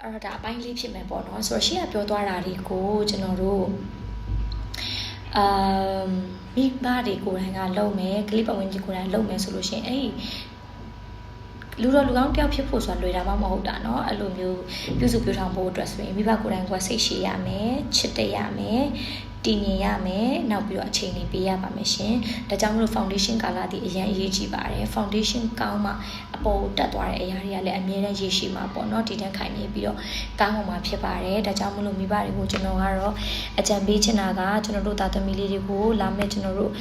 အဲ့တော့ဒါအပိုင်းလေးဖြစ်မယ်ပေါ့နော်ဆိုတော့ရှေ့ကပြောသွားတာတွေကိုကျွန်တော်တို့မိဘတွေကိုယ်တိုင်ကလုပ်မယ်ကလေးပတ်ဝန်းကျင်ကိုယ်တိုင်လုပ်မယ်ဆိုလို့ရှိရင်အဲ့လူတော်လူကောင်းတယောက်ဖြစ်ဖို့ဆိုတာလွယ်တာမှမဟုတ်တာเนาะအဲ့လိုမျိုးပြုစုပြောထောင်ဖို့အတွက်ဆိုရင်မိဘကိုယ်တိုင်ကစိတ်ရှိရမယ်ချစ်တရမယ်တည်ငြိမ်ရမယ်နောက်ပြီးတော့အချိန်လေးပေးရပါမယ်ရှင်ဒါကြောင့်မလို့ foundation ကာလာဒီအရင်အရေးကြီးပါတယ် foundation ကောင်းမှအပေါ်တက်သွားတဲ့အရာတွေကလည်းအမြဲတမ်းရရှိမှာပေါ့เนาะဒီတန်းခိုင်နေပြီးတော့ကောင်းမှာဖြစ်ပါတယ်ဒါကြောင့်မလို့မိဘတွေကိုကျွန်တော်ကတော့အကြံပေးချင်တာကကျွန်တော်တို့သားသမီးလေးတွေကိုလာမဲ့ကျွန်တော်တို့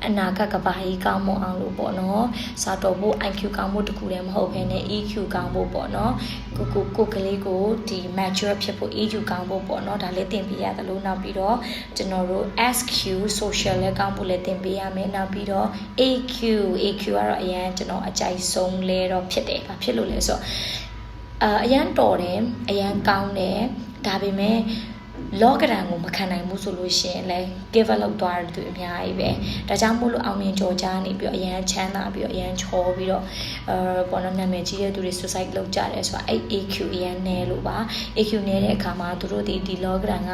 အနာကဘာကြီးကောင်းမအောင်လို့ပေါ့နော်စာတော်ဖို့ IQ ကောင်းဖို့တခုတည်းမဟုတ်ဘဲနဲ့ EQ ကောင်းဖို့ပေါ့နော်ကိုကလေးကိုဒီ mature ဖြစ်ဖို့ EQ ကောင်းဖို့ပေါ့နော်ဒါလည်းသင်ပေးရတယ်လို့နောက်ပြီးတော့ကျွန်တော်တို့ SQ social လည်းကောင်းဖို့လည်းသင်ပေးရမယ်နောက်ပြီးတော့ AQ ကတော့အရင်ကျွန်တော်အကြိုက်ဆုံးလဲတော့ဖြစ်တယ်ဘာဖြစ်လို့လဲဆိုတော့အရင်တော်တယ်အရင်ကောင်းတယ်ဒါပေမဲ့လောကဓာတ်ကိုမခံနိုင်ဘူးဆိုလို့ရှိရင်လည်း give up လုပ်သွားတယ်သူအများကြီးပဲဒါကြောင့်မို့လို့အောင်မြင်ကြော်ကြားနေပြီးတော့အရန်ချမ်းသာပြီးတော့အရန်ချောပြီးတော့ပေါ်တော့နာမည်ကြီးတဲ့သူတွေ suicide လုပ်ကြတယ်ဆိုတာအဲ့ AQ အရန်နဲလို့ပါ AQ နဲတဲ့အခါမှာသူတို့ဒီလောကဓာတ်က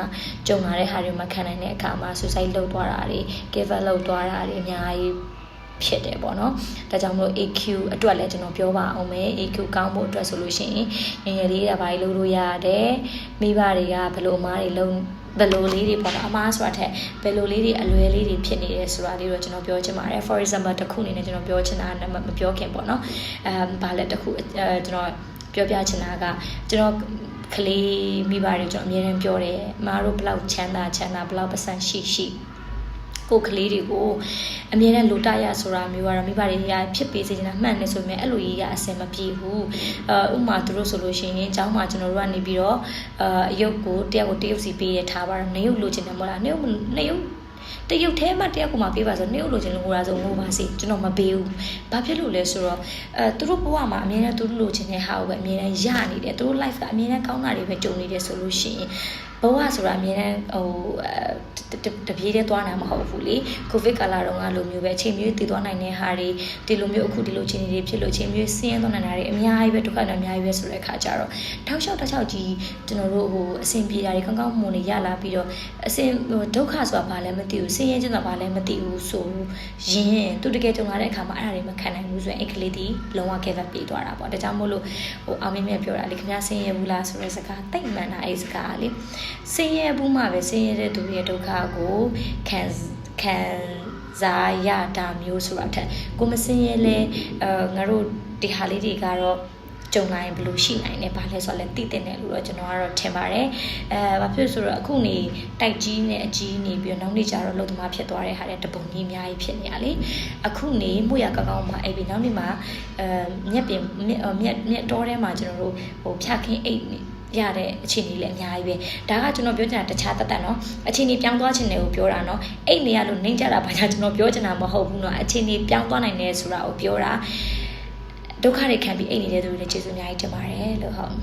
ကြုံလာတဲ့ဟာတွေမခံနိုင်တဲ့အခါမှာ suicide လုပ်သွားတာတွေ give up လုပ်သွားတာတွေအများကြီးဖြစ်တယ်ပေါ့နော်ဒါကြောင့်မလို့ AQ အတွက်လည်းကျွန်တော်ပြောပါအောင်မယ် AQ ကောင်းဖို့အတွက်ဆိုလို့ရှိရင်ငယ်ငယ်လေးကဘာလို့လုပ်ရတယ်မိဘတွေကဘယ်လိုအမားတွေလုံးဘယ်လိုလေးတွေပေါ့နော်အမားဆိုတာထက်ဘယ်လိုလေးတွေအလွယ်လေးတွေဖြစ်နေတယ်ဆိုတာလေးတော့ကျွန်တော်ပြောချင်ပါတယ် for example တစ်ခုအနေနဲ့ကျွန်တော်ပြောချင်တာမပြောခင်ပေါ့နော်ဘာလဲတစ်ခုကျွန်တော်ပြောပြချင်တာကကျွန်တော်ကလေးမိဘတွေကျွန်တော်အများအားပြောတယ်အမားတို့ဘလောက်ချမ်းသာဘလောက်ပတ်စံရှိကိုကလေးတွေကိုအမြဲတမ်းလိုတရဆိုတာမျိုးကတော့မိဘတွေကဖြစ်ပေးစေချင်တာမှန်တယ်ဆိုပေမဲ့အဲ့လိုကြီးကအဆင်မပြေဘူးဥမာသူတို့ဆိုလို့ရှိရင်အเจ้าမှာကျွန်တော်တို့ကနေပြီးတော့အယုတ်ကိုတယောက်စီပေးရထားပါတော့နေရုပ်လိုချင်တယ်မဟုတ်လားနေရုပ်တရုတ်ထဲမှာတယောက်ကိုမှပေးပါဆိုနေရုပ်လိုချင်လို့ငိုတာဆိုငိုပါစေကျွန်တော်မပေးဘူးဘာဖြစ်လို့လဲဆိုတော့သူတို့ဘဝမှာအမြဲတမ်းသူတို့လိုချင်တဲ့ဟာကိုပဲအမြဲတမ်းရနေတယ်သူတို့ life ကအမြဲတမ်းကောင်းတာတွေပဲကြုံနေတယ်ဆိုလို့ရှိရင်ဘဝဆိုတာအမြဲတမ်းတပြေးတည်းသွားနိုင်မှာမဟုတ်ဘူးလေကိုဗစ်ကာလတုန်းကလိုမျိုးပဲအချိန်မျိုးတည်သွားနိုင်တဲ့ဟာတွေဒီလိုမျိုးအခုဒီလိုချင်းတွေဖြစ်လို့ချင်းမျိုးဆင်းရဲသွားနိုင်တာတွေအများကြီးပဲဒုက္ခတွေအများကြီးပဲဆိုတဲ့အခါကျတော့တောက်လျှောက်ကြီးကျွန်တော်တို့အဆင်ပြေတာတွေကောင်းမွန်တွေရလာပြီးတော့အဆင်ဒုက္ခဆိုတာဘာလဲမသိဘူးဆင်းရဲခြင်းဆိုတာဘာလဲမသိဘူးဆိုရင်သူတကယ်ကြုံလာတဲ့အခါမှာအဲ့ဒါတွေမခံနိုင်ဘူးဆိုရင်အဲ့ကလေးဒီလုံးဝ give up ပေးသွားတာပေါ့ဒါကြောင့်မို့လို့အောင်မြင်ပြောတာလေခင်ဗျားဆင်းရဲဘူးလားဆိုတဲ့စကားတိတ်မှန်တာအဲ့စကားလေဆင်းရဲဘူးမှပဲဆင်းရဲတဲ့သူရဲ့ဒုက္ခကိုခံစားရတာမျိုးဆိုတာထက်ကိုမစင်းရဲလဲငါတို့ဒီဟာလေးတွေကတော့ကြုံနိုင်ဘလို့ရှိနိုင်တယ်ဘာလဲဆိုတော့လည်းသိတဲ့တယ်လို့တော့ကျွန်တော်ကတော့ထင်ပါတယ်ဘာဖြစ်ဆိုတော့အခုနေတိုက်ကြီးနဲ့အကြီးနေပြီးတော့နောက်နေ့ကျတော့လုံသမားဖြစ်သွားတဲ့ဟာတွေတပုံကြီးအများကြီးဖြစ်နေရလေအခုနေမှုရကောင်းမှာအဲ့ဒီနောက်နေ့မှာမြက်တော်ထဲမှာကျွန်တော်တို့ဖြတ်ခင်းအိတ်ရတဲ့အခြေအနေလည်းအများကြီးပဲဒါကကျွန်တော်ပြောချင်တာတခြားတတ်เนาะအခြေအနေပြောင်းသွားခြင်းတွေကိုပြောတာเนาะအိတ်နေရလို့နှိမ့်ကြတာဘာကြောင့်ကျွန်တော်ပြောချင်တာမဟုတ်ဘူးเนาะအခြေအနေပြောင်းသွားနိုင်တယ်ဆိုတာကိုပြောတာဒုက္ခတွေခံပြီးအိတ်နေတဲ့သူတွေလည်းကျေးဇူးအများကြီးတင်ပါတယ်လို့ဟုတ်